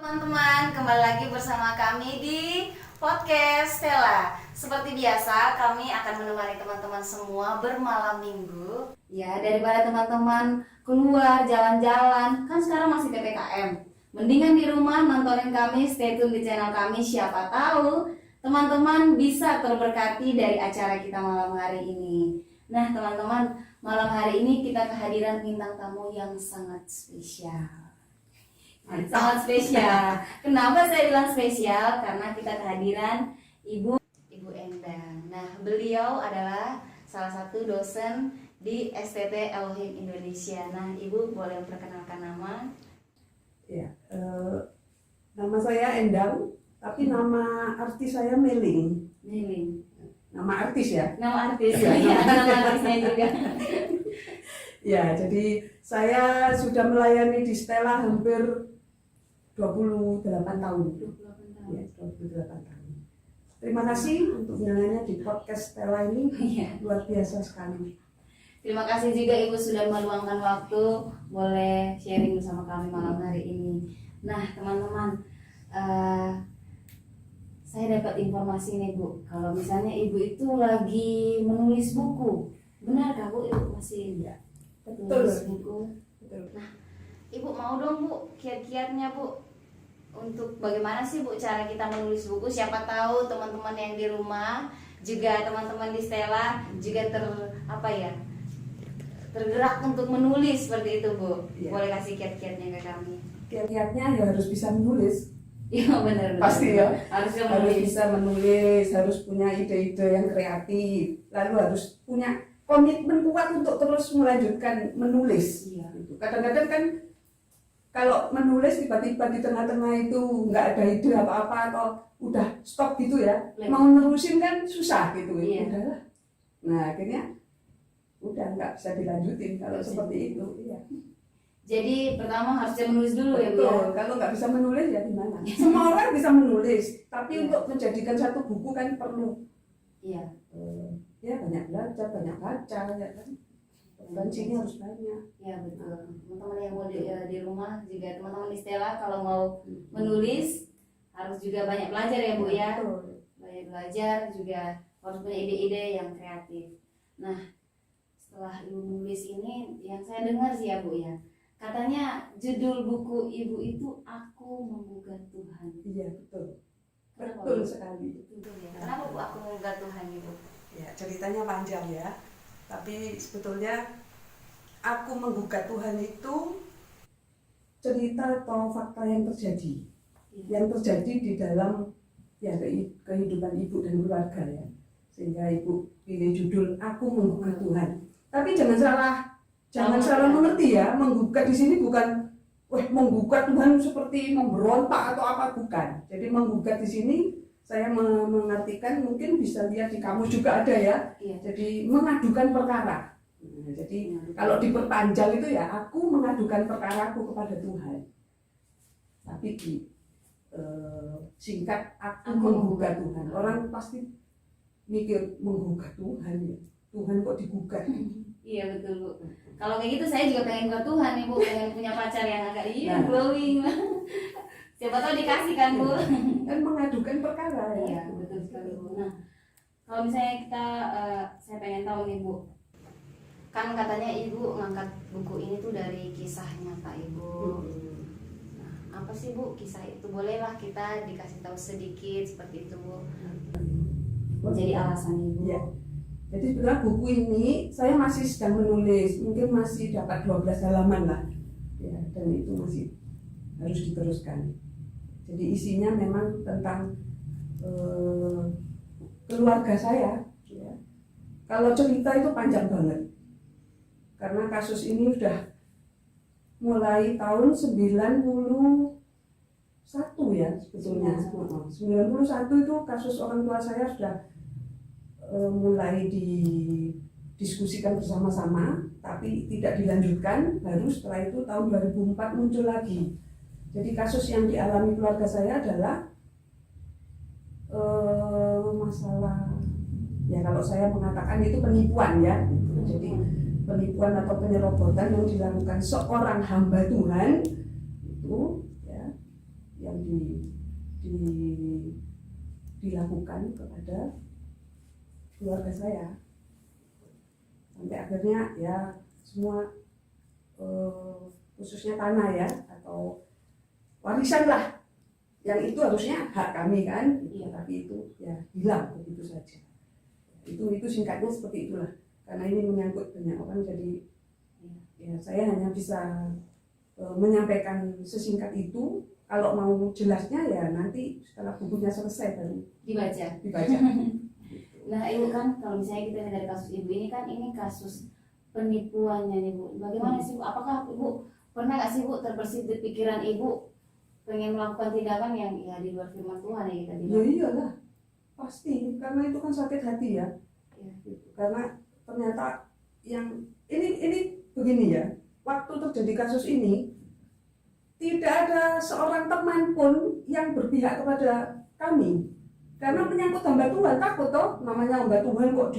teman-teman, kembali lagi bersama kami di podcast Stella. Seperti biasa, kami akan menemani teman-teman semua bermalam minggu. Ya, daripada teman-teman keluar jalan-jalan, kan sekarang masih PPKM. Mendingan di rumah nontonin kami, stay tune di channel kami. Siapa tahu teman-teman bisa terberkati dari acara kita malam hari ini. Nah, teman-teman, malam hari ini kita kehadiran bintang tamu yang sangat spesial. Sangat spesial. Kenapa saya bilang spesial? Karena kita kehadiran Ibu Endang. Nah, beliau adalah salah satu dosen di STT Elohim Indonesia. Nah, Ibu boleh memperkenalkan nama? Ya, nama saya Endang, tapi nama artis saya Meling. Meling. Nama artis ya? Nama artis. Ya, Ya, nama artisnya juga. Ya, jadi saya sudah melayani di Stella hampir 28 tahun. 28 tahun. Ya, 28 tahun. Terima kasih untuk undangannya di podcast Stella ini. Iya. Luar biasa sekali. Terima kasih juga Ibu sudah meluangkan waktu boleh sharing bersama kami malam hari ini. Nah, teman-teman, saya dapat informasi nih Bu, kalau misalnya Ibu itu lagi menulis buku. Benarkah Bu, Ibu masih menulis buku? Betul. Nah, Ibu mau dong Bu, kiat-kiatnya Bu, untuk bagaimana sih Bu cara kita menulis buku. Siapa tahu teman-teman yang di rumah, juga teman-teman di Stella juga tergerak untuk menulis seperti itu Bu. Iya. Boleh kasih kiat-kiatnya ke kami? Kiat-kiatnya ya harus bisa menulis. Iya, benar. Pasti ya. Harus Harus bisa menulis, harus punya ide-ide yang kreatif, lalu harus punya komitmen kuat untuk terus melanjutkan menulis. Iya. Gitu. Kadang-kadang kan kalau menulis tiba-tiba di tengah-tengah itu nggak ada ide apa-apa atau udah stop gitu ya, mau nerusin kan susah gitu. Iya. Udahlah. Nah akhirnya udah nggak bisa dilanjutin kalau seperti itu. Iya. Jadi pertama harus menulis dulu ya Bu ya. Betul. Kalau nggak bisa menulis ya gimana? Semua orang bisa menulis, tapi Iya. untuk menjadikan satu buku kan perlu Iya. ya banyak belajar, banyak baca ya kan. Referensinya harus banyak. Ya betul. Teman-teman yang mau di rumah juga teman-teman di Stella kalau mau menulis harus juga banyak belajar ya Bu ya. Betul. Banyak belajar juga harus punya ide-ide yang kreatif. Nah, setelah Ibu menulis ini yang saya dengar sih ya Bu ya, katanya judul buku Ibu itu Aku Menggugat Tuhan. Iya betul. Kenapa, Betul Bu? sekali. Betul ya. Kenapa Bu Aku Menggugat Tuhan Ibu? Ya ceritanya panjang ya. Tapi sebetulnya aku menggugat Tuhan itu cerita atau fakta yang terjadi. Iya. Yang terjadi di dalam ya kehidupan ibu dan keluarga ya. Sehingga ibu pilih judul Aku Menggugat Tuhan. Tapi jangan salah mengerti ya. Menggugat di sini bukan menggugat Tuhan seperti memberontak atau apa, bukan. Jadi menggugat di sini saya mengartikan, mungkin bisa lihat di kamus juga ada ya. Iya. Jadi mengadukan perkara. Nah, jadi kalau diperpanjang itu ya aku mengadukan perkaraku kepada Tuhan. Tapi di singkat aku menggugat Tuhan. Orang pasti mikir menggugat Tuhan ya. Tuhan kok digugat? Iya betul Bu. Kalau kayak gitu saya juga pengen buat Tuhan nih Bu, pengen punya pacar yang agak glowing. Siapa tahu dikasih kan Bu. Kan mengadukan perkara ya. Iya betul sekali Bu. Nah, kalau misalnya kita saya pengen tahu nih Bu, kan katanya Ibu ngangkat buku ini tuh dari kisah nyata Ibu. Nah, apa sih Bu kisah itu? Bolehlah kita dikasih tahu sedikit seperti itu Bu. Jadi alasan Ibu. Ya. Jadi sebenarnya buku ini saya masih sedang menulis, mungkin masih dapat 12 halaman lah. Ya, dan itu masih harus diteruskan. Jadi isinya memang tentang keluarga saya. Ya. Kalau cerita itu panjang banget. Karena kasus ini sudah mulai tahun 91 ya sebetulnya. 91 itu kasus orang tua saya sudah mulai didiskusikan bersama-sama, tapi tidak dilanjutkan. Baru setelah itu tahun 2004 muncul lagi. Jadi kasus yang dialami keluarga saya adalah masalah, ya kalau saya mengatakan itu penipuan ya. Jadi penipuan atau penyerobotan yang dilakukan seorang hamba Tuhan itu ya yang dilakukan kepada keluarga saya, sampai akhirnya ya semua khususnya tanah ya atau warisan lah, yang itu harusnya hak kami kan, tapi itu ya hilang begitu saja. Itu singkatnya seperti itulah, karena ini menyangkut banyak orang, jadi ya saya hanya bisa menyampaikan sesingkat itu. Kalau mau jelasnya ya nanti setelah bukunya selesai baru dibaca. Nah ibu kan kalau misalnya kita lihat dari kasus ibu ini kan, ini kasus penipuannya nih Bu. Bagaimana sih Bu? Apakah ibu pernah nggak sih Bu terbersit di pikiran ibu pengen melakukan tindakan yang ya di luar firman Tuhan ya kita bilang? Ya iyalah, pasti, karena itu kan sakit hati ya. Karena ternyata yang ini begini ya, waktu terjadi kasus ini tidak ada seorang teman pun yang berpihak kepada kami, karena menyangkut hamba Tuhan. Takut toh, namanya hamba Tuhan kok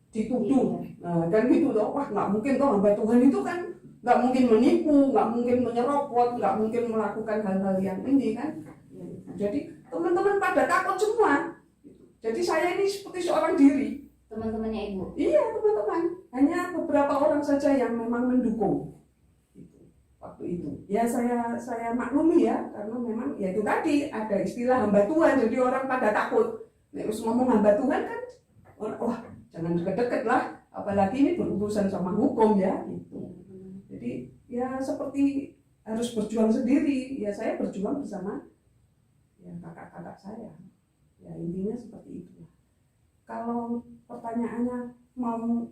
dituduh. Nah, dan gitu toh, wah nggak mungkin toh, hamba Tuhan itu kan nggak mungkin menipu, nggak mungkin menyerobot, nggak mungkin melakukan hal-hal yang ini kan. Jadi teman-teman pada takut semua. Jadi saya ini seperti seorang diri. Teman-temannya ibu? Iya, teman-teman. Hanya beberapa orang saja yang memang mendukung waktu itu. Ya saya maklumi ya, karena memang ya itu tadi ada istilah hamba Tuhan, jadi orang pada takut. Nek us ngomong hamba Tuhan kan, wah jangan deket-deket lah, apalagi ini berurusan sama hukum ya. Gitu. Jadi ya seperti harus berjuang sendiri. Ya saya berjuang bersama ya kakak-kakak saya. Ya intinya seperti itu. Kalau pertanyaannya mau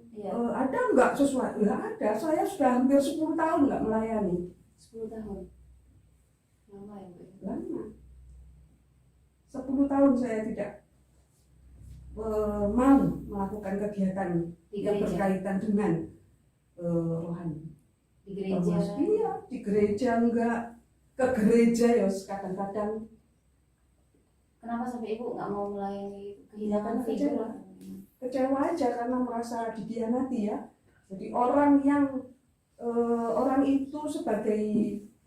ada nggak sesuatu? Ya ada. Saya sudah hampir 10 tahun nggak melayani. 10 tahun? Lama ya Bu? Lama. 10 tahun saya tidak mau melakukan kegiatan yang berkaitan dengan rohani. Di gereja? Iya, di gereja enggak. Ke gereja ya kadang-kadang. Kenapa sampai ibu nggak mau melayani kehilangan figur? Kecewa aja karena merasa dikhianati ya. Jadi orang itu sebagai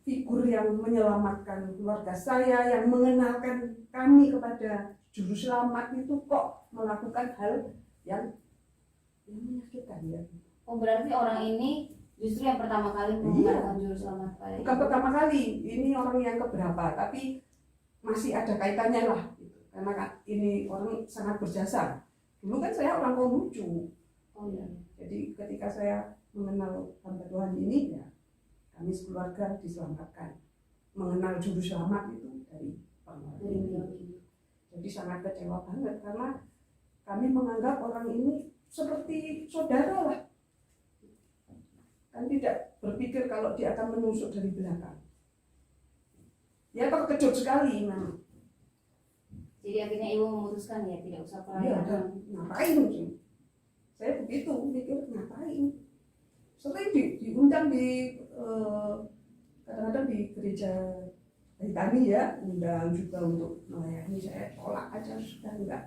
figur yang menyelamatkan keluarga saya, yang mengenalkan kami kepada juru selamat, itu kok melakukan hal yang menyakitkan ya. Oh berarti orang ini justru yang pertama kali mengenalkan juru selamat pada ibu? Bukan pertama kali, ini orang yang keberapa, tapi masih ada kaitannya lah. Karena ini orang sangat berjasa. Dulu kan saya orang Konghucu. Oh iya. Jadi ketika saya mengenal hamba Tuhan ini ya, kami sekeluarga diselamatkan. Mengenal juru selamat itu dari orang ini. Jadi sangat kecewa banget karena kami menganggap orang ini seperti saudara lah. Kan tidak berpikir kalau dia akan menusuk dari belakang. Ya terkejut sekali memang. Jadi akhirnya ibu memutuskan ya tidak usah Iya, pelayanan. ngapain sih? Saya begitu mikir, ngapain? Sering diundang kadang-kadang di gereja dari kami ya, undang juga untuk melayani. Saya tolak aja, sudah enggak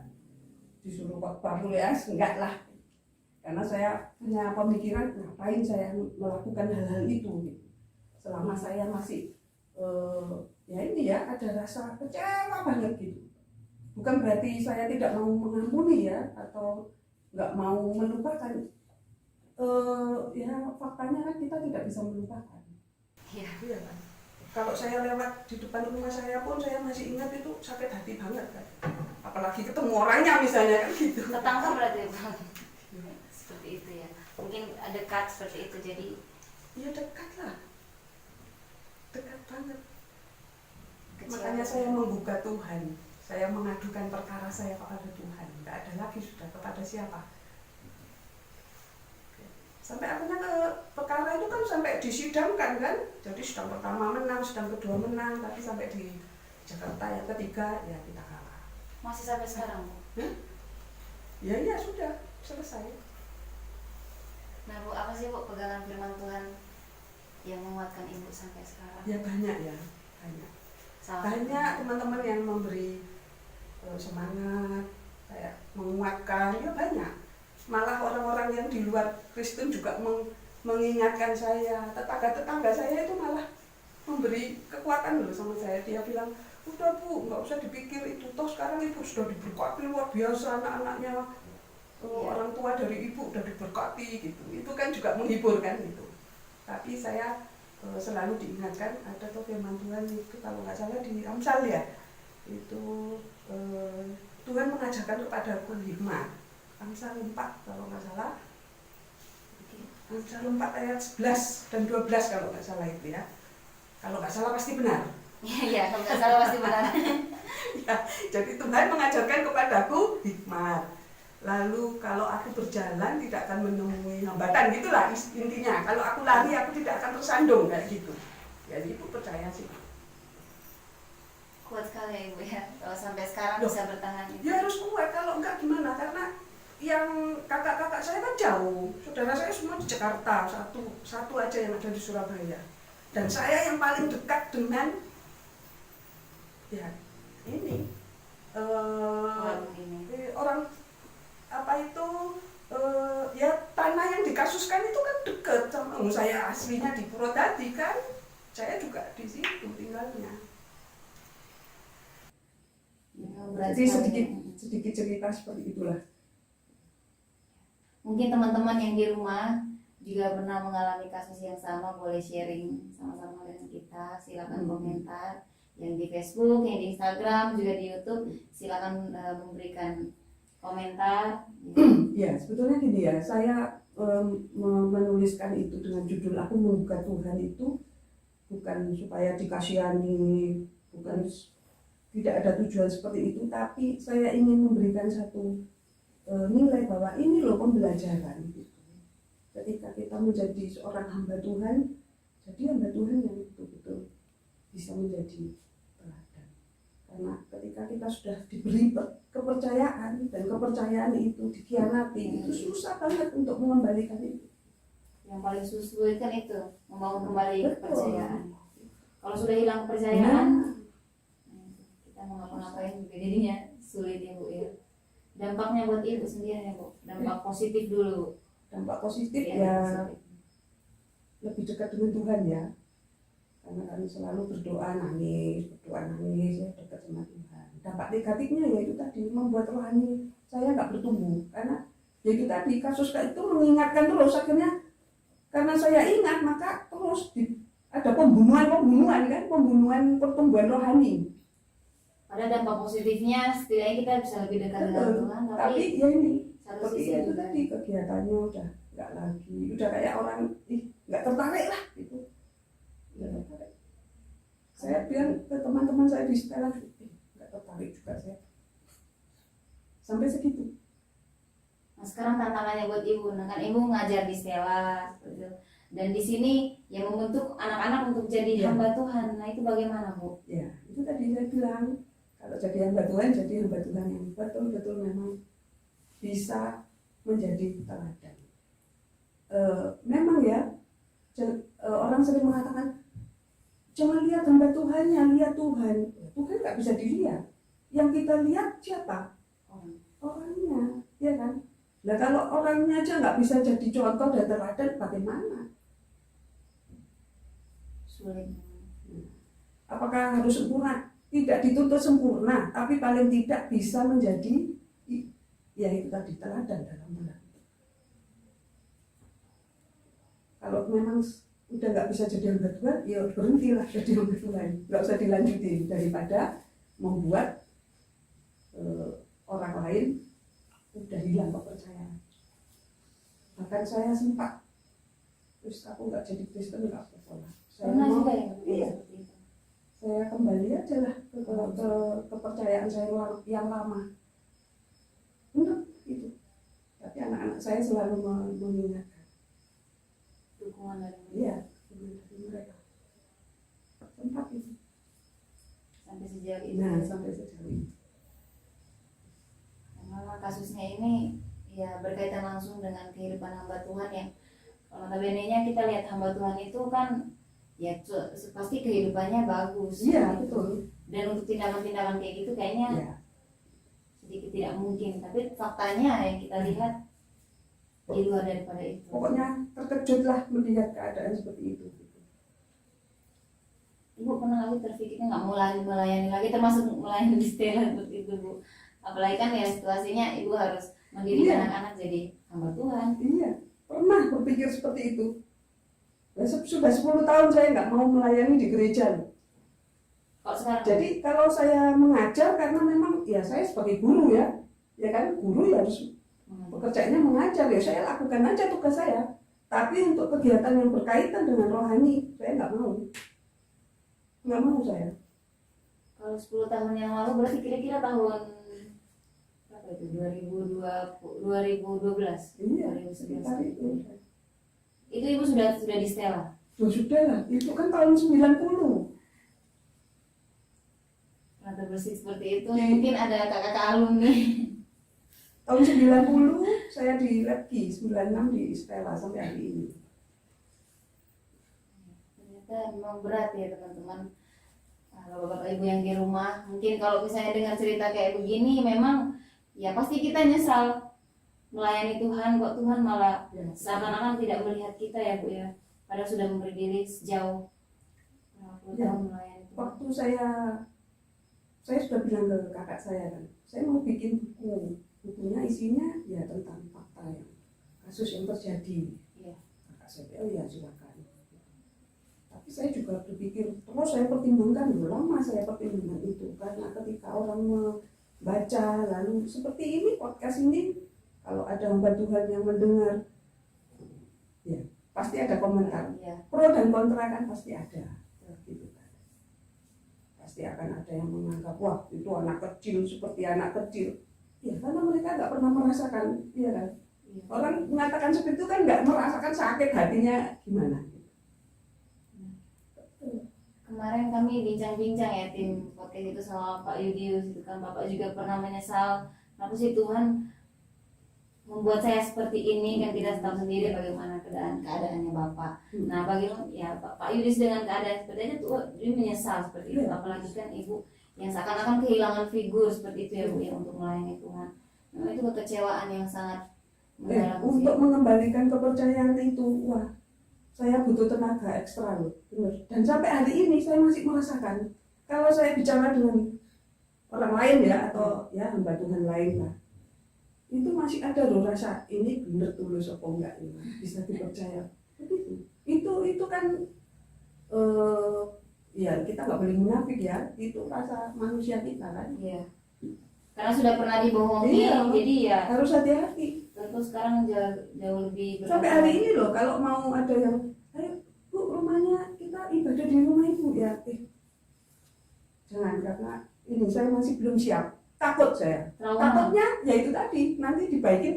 disuruh khotbah ya, enggak lah. Karena saya punya pemikiran ngapain saya melakukan hal-hal itu. Selama saya masih ya ini ya ada rasa kecewa banget gitu. Bukan berarti saya tidak mau mengampuni ya, atau nggak mau melupakan. Ya faktanya kan kita tidak bisa melupakan. Iya. Iya kan. Kalau saya lewat di depan rumah saya pun saya masih ingat, itu sakit hati banget kan. Apalagi ketemu orangnya misalnya kan gitu. Ketangkap berarti Bang. Seperti itu ya. Mungkin dekat seperti itu jadi. Ya dekat lah. Dekat banget. Kecewa. Makanya saya membuka Tuhan. Saya mengadukan perkara saya kepada Tuhan. Tidak ada lagi sudah kepada siapa. Sampai akhirnya perkara itu kan sampai disidangkan kan. Jadi sidang pertama menang, sidang kedua menang, tapi sampai di Jakarta yang ketiga ya kita kalah. Masih sampai sekarang Bu? Ya sudah selesai. Nah Bu, apa sih Bu pegangan firman Tuhan yang menguatkan ibu sampai sekarang? Ya banyak ya, banyak. Banyak teman-teman yang memberi semangat, kayak menguatkan, ya banyak. Malah orang-orang yang di luar Kristen juga mengingatkan saya. Tetangga saya itu malah memberi kekuatan loh sama saya. Dia bilang, udah Bu, nggak usah dipikir itu, toh sekarang Ibu sudah diberkati luar biasa, anak-anaknya orang tua dari Ibu udah diberkati gitu. Itu kan juga menghibur kan gitu. Tapi saya selalu diingatkan, ada tuh firman Tuhan itu kalau nggak salah di Amsal ya, itu Tuhan mengajarkan kepadaku hikmat. Amsal 4 kalau nggak salah, Amsal 4 ayat 11 dan 12 kalau nggak salah itu ya. Kalau nggak salah pasti benar. Iya, kalau nggak salah pasti benar. Ya, jadi Tuhan mengajarkan kepadaku hikmat. Lalu kalau aku berjalan tidak akan menemui hambatan, gitulah intinya. Kalau aku lari aku tidak akan tersandung kayak gitu. Jadi Ibu percaya sih. Kuat sekali ya Ibu ya, kalau sampai sekarang Loh, bisa bertahan itu. Ya harus kuat, kalau enggak gimana? Karena yang kakak-kakak saya kan jauh, saudara saya semua di Jakarta, satu aja yang ada di Surabaya. Dan saya yang paling dekat dengan ya ini orang apa itu ya tanah yang dikasuskan itu kan deket sama saya, aslinya di Purwodadi kan, saya juga di situ tinggalnya. Jadi sedikit cerita seperti itulah. Mungkin teman-teman yang di rumah juga pernah mengalami kasus yang sama, boleh sharing sama-sama dengan kita. Silakan komentar yang di Facebook, yang di Instagram, juga di YouTube. Silakan memberikan komentar. Ya, sebetulnya gini ya, saya menuliskan itu dengan judul aku membuka Tuhan itu bukan supaya dikasihani, bukan, tidak ada tujuan seperti itu, tapi saya ingin memberikan satu nilai bahwa ini loh pembelajaran gitu. Ketika kita menjadi seorang hamba Tuhan, jadi hamba Tuhan yang betul-betul bisa menjadi teladan. Karena ketika kita sudah diberi kepercayaan dan kepercayaan itu dikhianati, itu susah banget untuk mengembalikan itu. Yang paling sulit kan itu, membangun kembali kepercayaan. Kalau sudah hilang kepercayaan, kita mau ngapa-ngapain juga jadinya sulit ya Bu ya. Dampaknya buat Ibu sendiri ya Bu, dampak positif dulu. Dampak positif ya lebih dekat dengan Tuhan ya, karena kami selalu berdoa nangis ya, dekat sama Tuhan. Dampak negatifnya ya itu tadi, membuat rohani saya nggak bertumbuh, karena ya itu tadi, kasus kayak itu mengingatkan terus, akhirnya karena saya ingat maka terus ada pembunuhan kan, pembunuhan pertumbuhan rohani. Ada dampak positifnya, setidaknya kita bisa lebih dekat dengan Tuhan, tapi ya ini satu seperti sisi itu tadi, kegiatannya udah nggak lagi, udah kayak orang nggak tertarik lah gitu, nggak tertarik. Saya bilang ke teman-teman saya di sekolah, nggak tertarik juga saya, sampai segitu. Nah sekarang tantangannya buat Ibu, kan Ibu ngajar di Stella dan di sini yang membentuk anak-anak untuk jadi hamba Tuhan. Nah itu bagaimana Bu? Ya itu tadi saya bilang, kalau jadi hamba Tuhan, jadi hamba Tuhan yang betul-betul memang bisa menjadi teladan. Memang ya, orang sering mengatakan jangan lihat hamba Tuhannya, lihat Tuhan. Tuhan nggak bisa dilihat. Yang kita lihat siapa? Orangnya, ya kan? Nah kalau orangnya aja nggak bisa jadi contoh dan teladan, bagaimana? Sulit. Apakah harus sempurna? Tidak dituntut sempurna, tapi paling tidak bisa menjadi ya itu tadi, teladan dalam tanda. Kalau memang udah nggak bisa jadi hamba Tuhan, ya berhentilah jadi hamba Tuhan, nggak usah dilanjutin, daripada membuat orang lain udah hilang kepercayaan. Bahkan saya sempat, terus aku nggak jadi Kristen, nggak apa-apa. Saya mau, iya, saya kembali aja lah ke kepercayaan saya yang lama. Benar itu. Tapi anak-anak saya selalu mengingatkan. Dukungan dari mereka. Sempat itu. Sampai sejauh itu. Nah, sampai sejauh itu. Karena kasusnya ini ya berkaitan langsung dengan kehidupan hamba Tuhan yang kalau notabene-nya kita lihat hamba Tuhan itu kan ya pasti kehidupannya bagus. Iya, gitu. betul. Dan untuk tindakan-tindakan kayak gitu kayaknya sedikit tidak mungkin, tapi faktanya yang kita lihat di luar daripada itu. Pokoknya terkejut lah melihat keadaan seperti itu. Ibu pernah lagi terpikirnya nggak mau lagi melayani lagi, termasuk melayani di Stella seperti itu Bu? Apalagi kan ya situasinya ibu harus mendidik anak-anak jadi hamba Tuhan. Iya, pernah berpikir seperti itu. Ya, sudah 10 tahun saya nggak mau melayani di gereja. Kalau sekarang? Jadi kalau saya mengajar karena memang ya saya sebagai guru ya kan guru ya harus pekerjaannya mengajar, ya saya lakukan aja tugas saya. Tapi untuk kegiatan yang berkaitan dengan rohani saya nggak mau saya. Kalau 10 tahun yang lalu berarti kira-kira tahun berapa itu? 2012? Iya, 2011 itu. Itu ibu sudah di Stella? Sudah lah, itu kan tahun 90. Pernah terbersih seperti itu, mungkin ada kakak-kakak alumni. Tahun 90 saya di Lepki, 96 di Stella sampai hari ini. Ternyata memang berat ya teman-teman. Kalau bapak ibu yang di rumah, mungkin kalau misalnya dengar cerita kayak begini, memang ya pasti kita nyesal melayani Tuhan, kok Tuhan malah seakan-akan tidak melihat kita ya Bu ya. Padahal sudah memberi diri sejauh berapa tahun melayani Tuhan. Waktu saya sudah bilang ke kakak saya kan, saya mau bikin buku. Bukunya isinya ya tentang fakta yang kasus yang terjadi. Iya. Kakak saya, oh ya silakan. Tapi saya juga berpikir, terus saya pertimbangkan, lama saya pertimbangkan itu. Karena ketika orang membaca, lalu seperti ini, podcast ini, kalau ada hamba Tuhan yang mendengar, ya pasti ada komentar. Iya. Pro dan kontra kan pasti ada. Gitu kan. Pasti akan ada yang menganggap, wah itu anak kecil seperti anak kecil. Ya karena mereka nggak pernah merasakan, ya kan. Iya. Orang mengatakan seperti itu kan nggak merasakan sakit hatinya gimana. Kemarin kami bincang-bincang ya tim podcast itu sama Pak Yudius itu kan, Bapak juga pernah menyesal kenapa sih Tuhan membuat saya seperti ini, kan tidak tahu sendiri bagaimana keadaannya Bapak. Nah bagaimana ya Pak Yudius dengan keadaan seperti itu dia menyesal seperti itu, apalagi kan ibu yang seakan-akan kehilangan figur seperti itu ya Bu ya untuk melayani Tuhan. Nah, itu kekecewaan yang sangat mendalam. Untuk mengembalikan kepercayaan itu, wah saya butuh tenaga ekstra loh, benar. Dan sampai hari ini saya masih merasakan kalau saya bicara dengan orang lain ya atau ya hamba Tuhan lain lah, itu masih ada loh rasa ini benar tulus apa enggak ini bisa dipercaya. Begitu. Itu kan ya kita nggak boleh munafik ya, itu rasa manusia kita kan. Iya. Karena sudah pernah dibohongi, jadi ya harus hati-hati. tentu sekarang jauh lebih berat. Sampai hari ini loh, kalau mau ada yang, ayo Bu rumahnya kita ibadah di rumah Ibu ya, jangan, karena ini saya masih belum siap, takut saya. Takutnya ya itu tadi, nanti dibaikin,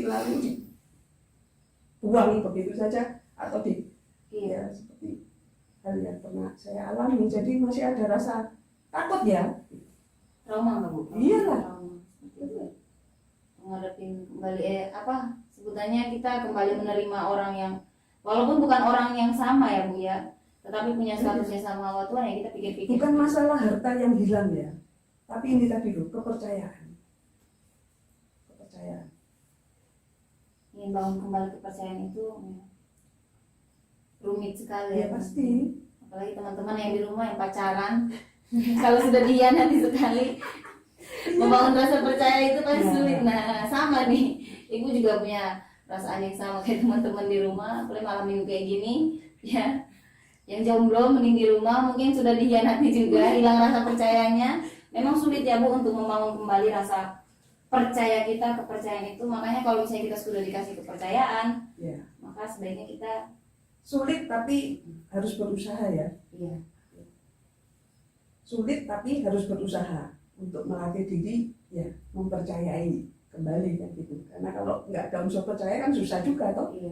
lalu dibuang begitu saja atau ya seperti hal yang pernah saya alami, jadi masih ada rasa takut ya. Trauma nggak Bu? Iyalah. Menghadapi kembali sebutannya kita kembali menerima orang yang walaupun bukan orang yang sama ya Bu ya, tetapi punya status yang sama sama Tuhan ya, kita pikir-pikir. Bukan masalah harta yang hilang ya, tapi ini tadi loh, kepercayaan. Ingin bangun kembali kepercayaan itu ya, rumit sekali ya pasti. Apalagi teman-teman yang di rumah yang pacaran kalau sudah dihianati sekali membangun rasa percaya itu pasti sulit. Nah sama nih, ibu juga punya perasaan yang sama kayak teman-teman di rumah, apalagi malam minggu kayak gini ya. Yang jomblo mending di rumah, mungkin sudah dihianati juga, hilang rasa percayanya. Memang sulit ya Bu untuk membangun kembali rasa percaya kita, kepercayaan itu. Makanya kalau misalnya kita sudah dikasih kepercayaan, maka sebaiknya kita sulit tapi harus berusaha ya. Iya. Sulit tapi harus berusaha untuk melatih diri ya mempercayai kembali kan gitu. Karena kalau nggak ada unsur percaya kan susah juga toh. Iya.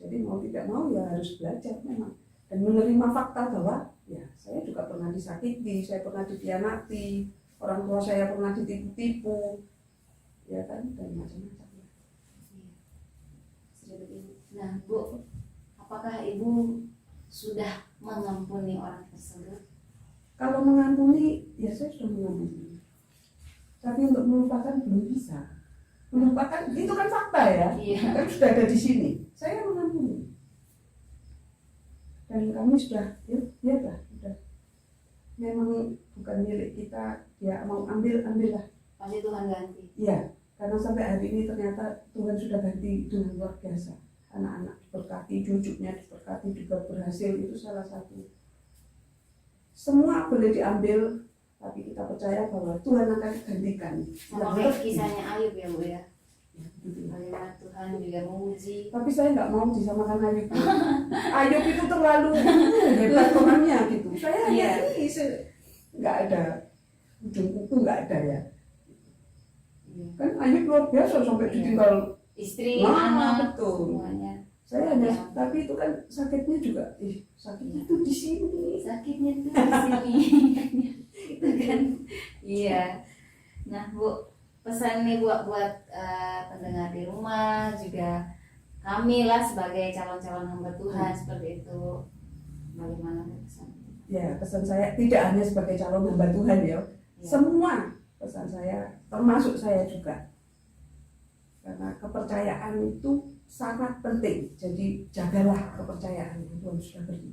Jadi mau tidak mau ya harus belajar memang dan menerima fakta bahwa ya saya juga pernah disakiti, saya pernah dikhianati, orang tua saya pernah ditipu-tipu, ya kan, dan macam-macam. Nah Bu, apakah Ibu sudah mengampuni orang tersebut? Kalau mengampuni, ya saya sudah mengampuni. Tapi untuk melupakan belum bisa. Melupakan itu kan fakta ya. Iya. Kan sudah ada di sini. Saya mengampuni. Dan kami sudah, ya lah, sudah. Memang bukan milik kita, dia mau ambillah. Pasti Tuhan ganti. Iya, karena sampai hari ini ternyata Tuhan sudah ganti dengan luar biasa. Anak-anak diberkati, cucunya diberkati, juga berhasil, itu salah satu. Semua boleh diambil, tapi kita percaya bahwa Tuhan akan gantikan. Sama kayak kisahnya Ayub ya Bu ya. Ya, begitu. Bagaimana Tuhan juga menguji. Tapi saya nggak mau disamakan Ayub. Ayub itu terlalu hebat orangnya gitu. Saya hanya ini nggak ada ujung kuku, nggak ada ya. Kan Ayub luar biasa sampai ditinggal istri, anak, betul. semuanya. Saya hanya, tapi itu kan sakitnya juga, sakitnya itu di sini. Sakitnya tuh di sini. Itu kan. Iya. Nah Bu, pesan nih buat pendengar di rumah juga, kami lah sebagai calon-calon hamba Tuhan seperti itu, bagaimana pesan? Ya, pesan saya tidak hanya sebagai calon hamba Tuhan ya, semua pesan saya, termasuk saya juga, karena kepercayaan itu sangat penting. Jadi jagalah kepercayaan yang Tuhan sudah beri.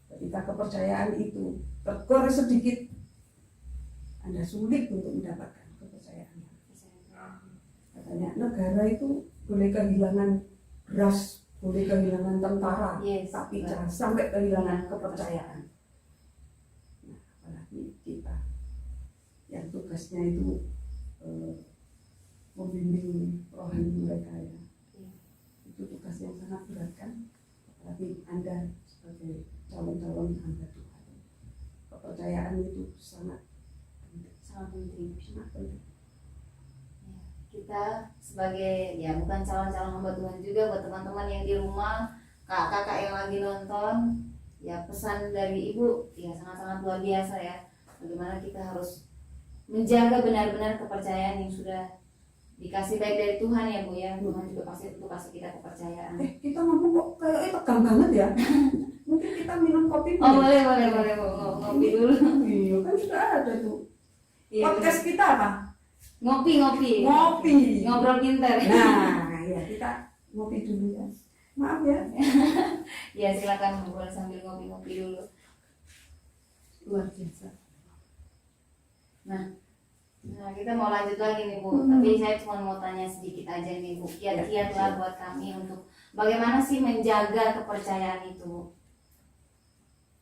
Ketika kepercayaan itu tergores sedikit, Anda sulit untuk mendapatkan kepercayaan. Katanya negara itu boleh kehilangan beras, boleh kehilangan tentara, tapi jangan sampai kehilangan kepercayaan. Nah, apalagi kita yang tugasnya itu membimbing rohani mereka ya. Itu tugas yang sangat berat kan. Apalagi Anda sebagai calon-calon hamba Tuhan. Kepercayaan itu sangat penting. Kita sebagai ya bukan calon-calon hamba Tuhan juga, buat teman-teman yang di rumah, kakak-kakak yang lagi nonton, ya pesan dari Ibu ya sangat-sangat luar biasa ya. Bagaimana kita harus menjaga benar-benar kepercayaan yang sudah dikasih baik dari Tuhan ya Bu ya. Tuhan juga pasti untuk kasih kita kepercayaan. Kita ngomong kok kayaknya tegang banget ya. Mungkin kita minum kopi. Oh boleh Bu, ngopi dulu. Iya kan sudah ada tuh. Podcast kita apa? Ngopi. Ngobrol pintar. Nah, ya kita ngopi dulu ya. Maaf ya. Ya silakan ngobrol sambil ngopi dulu. Luar biasa. Nah kita mau lanjut lagi nih Bu. Tapi saya cuma mau tanya sedikit aja nih Bu. Kiat-kiat lah buat kami untuk bagaimana sih menjaga kepercayaan itu.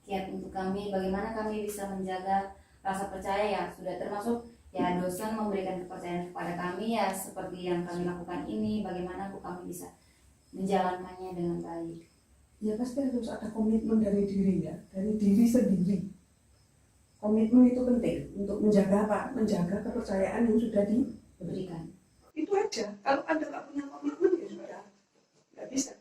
Kiat untuk kami, bagaimana kami bisa menjaga rasa percaya ya, sudah termasuk ya dosen memberikan kepercayaan kepada kami ya seperti yang kami lakukan ini, bagaimana kami bisa menjalankannya dengan baik. Ya pasti harus ada komitmen dari diri ya, dari diri sendiri. Komitmen itu penting untuk menjaga apa? Menjaga kepercayaan yang sudah diberikan. Itu aja. Kalau Anda nggak punya komitmen ya sudah nggak bisa.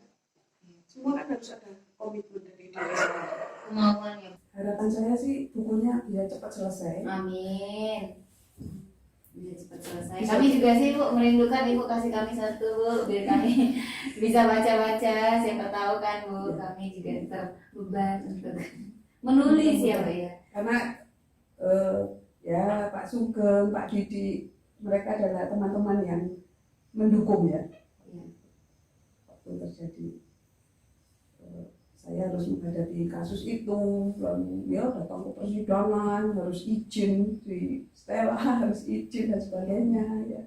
Semua kan harus ada komitmen dari diri sendiri. Kemauan ya. Harapan saya sih bukunya biar cepat selesai. Amin. Biar cepat selesai. Kami juga sih Bu merindukan Ibu kasih kami satu Bu, biar kami bisa baca-baca. Siapa tahu kan Bu, kami juga terbeban untuk menulis ya Bu ya. Karena ya Pak Sugeng, Pak Didi, mereka adalah teman-teman yang mendukung ya. Waktu terjadi saya harus menghadapi kasus itu, lalu ya datang ke persidangan, harus izin di Stella, harus izin dan sebagainya ya.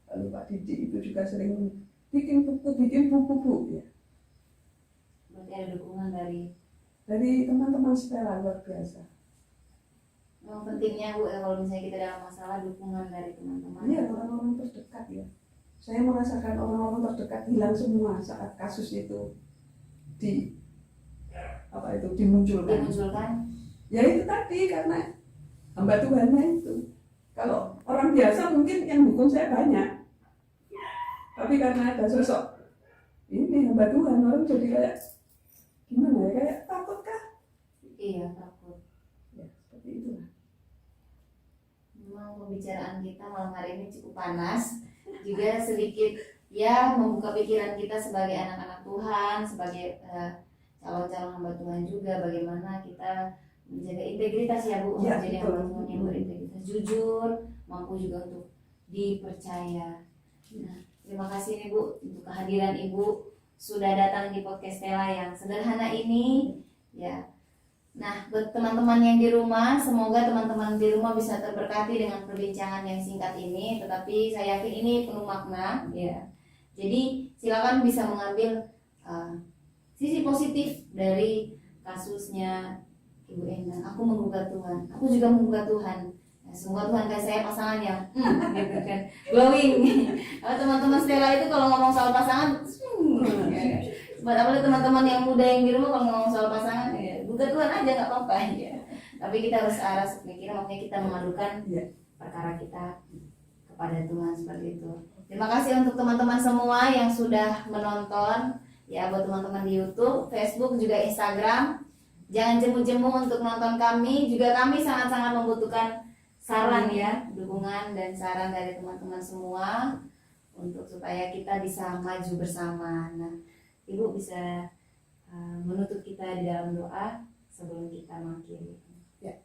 Lalu Pak Didi itu juga sering bikin buku ya. Berarti ada dukungan dari teman-teman Stella, luar biasa. Yang pentingnya Bu, kalau misalnya kita dalam masalah, dukungan dari teman-teman. Iya, orang-orang terdekat ya. Saya merasakan orang-orang terdekat hilang semua saat kasus itu dimunculkan. Ya itu tadi, karena hamba Tuhannya itu. Kalau orang biasa mungkin yang dukung saya banyak, tapi karena ada sosok ini hamba Tuhan, orang jadi kayak gimana ya, kayak takut kah? Iya, takut. Ya seperti itulah. Memang pembicaraan kita malam hari ini cukup panas, juga sedikit ya membuka pikiran kita sebagai anak-anak Tuhan, sebagai calon-calon hamba Tuhan juga, bagaimana kita menjaga integritas ya Bu, ya, menjadi hamba Tuhan yang berintegritas, jujur, mampu juga untuk dipercaya. Nah, terima kasih nih Bu untuk kehadiran Ibu sudah datang di podcast Stella yang sederhana ini ya. Nah, buat teman-teman yang di rumah, semoga teman-teman di rumah bisa terberkati dengan perbincangan yang singkat ini, tetapi saya yakin ini penuh makna ya. Jadi silakan bisa mengambil sisi positif dari kasusnya Ibu Endang. Aku menggugat Tuhan, aku juga menggugat Tuhan. Nah, semoga Tuhan kasih saya pasangan yang gitu kan, glowing. Kalau teman-teman Stella itu kalau ngomong soal pasangan, ya. Buat apalagi teman-teman yang muda yang di rumah kalau ngomong soal pasangan, ya gugat Tuhan aja nggak apa-apa ya. Tapi kita harus arah pemikiran, makanya kita mengadukan perkara kita kepada Tuhan seperti itu. Terima kasih untuk teman-teman semua yang sudah menonton ya, buat teman-teman di YouTube, Facebook, juga Instagram. Jangan jemu-jemu untuk nonton kami. Juga kami sangat-sangat membutuhkan saran ya, dukungan dan saran dari teman-teman semua untuk supaya kita bisa maju bersama. Nah, Ibu bisa menutup kita di dalam doa sebelum kita mengakhiri. Ya.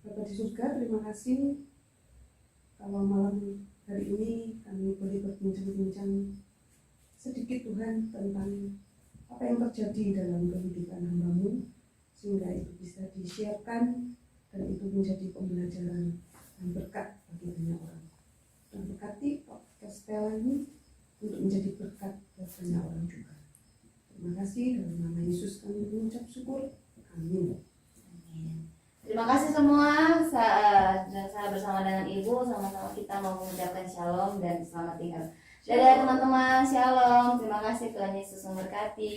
Bapa di surga, terima kasih kalau malam hari ini kami boleh berbincang-bincang sedikit Tuhan tentang apa yang terjadi dalam kehidupan hamba-Mu, sehingga itu bisa di-sharekan dan itu menjadi pembelajaran dan berkat bagi banyak orang. Dan berkati podcast Stella ini untuk menjadi berkat bagi banyak orang juga. Terima kasih, dalam nama Yesus kami mengucap syukur. Amin. Terima kasih semua. Saya bersama dengan Ibu, sama-sama kita mau mengucapkan shalom dan selamat tinggal. Dadah teman-teman, shalom. Terima kasih, Tuhan Yesus memberkati.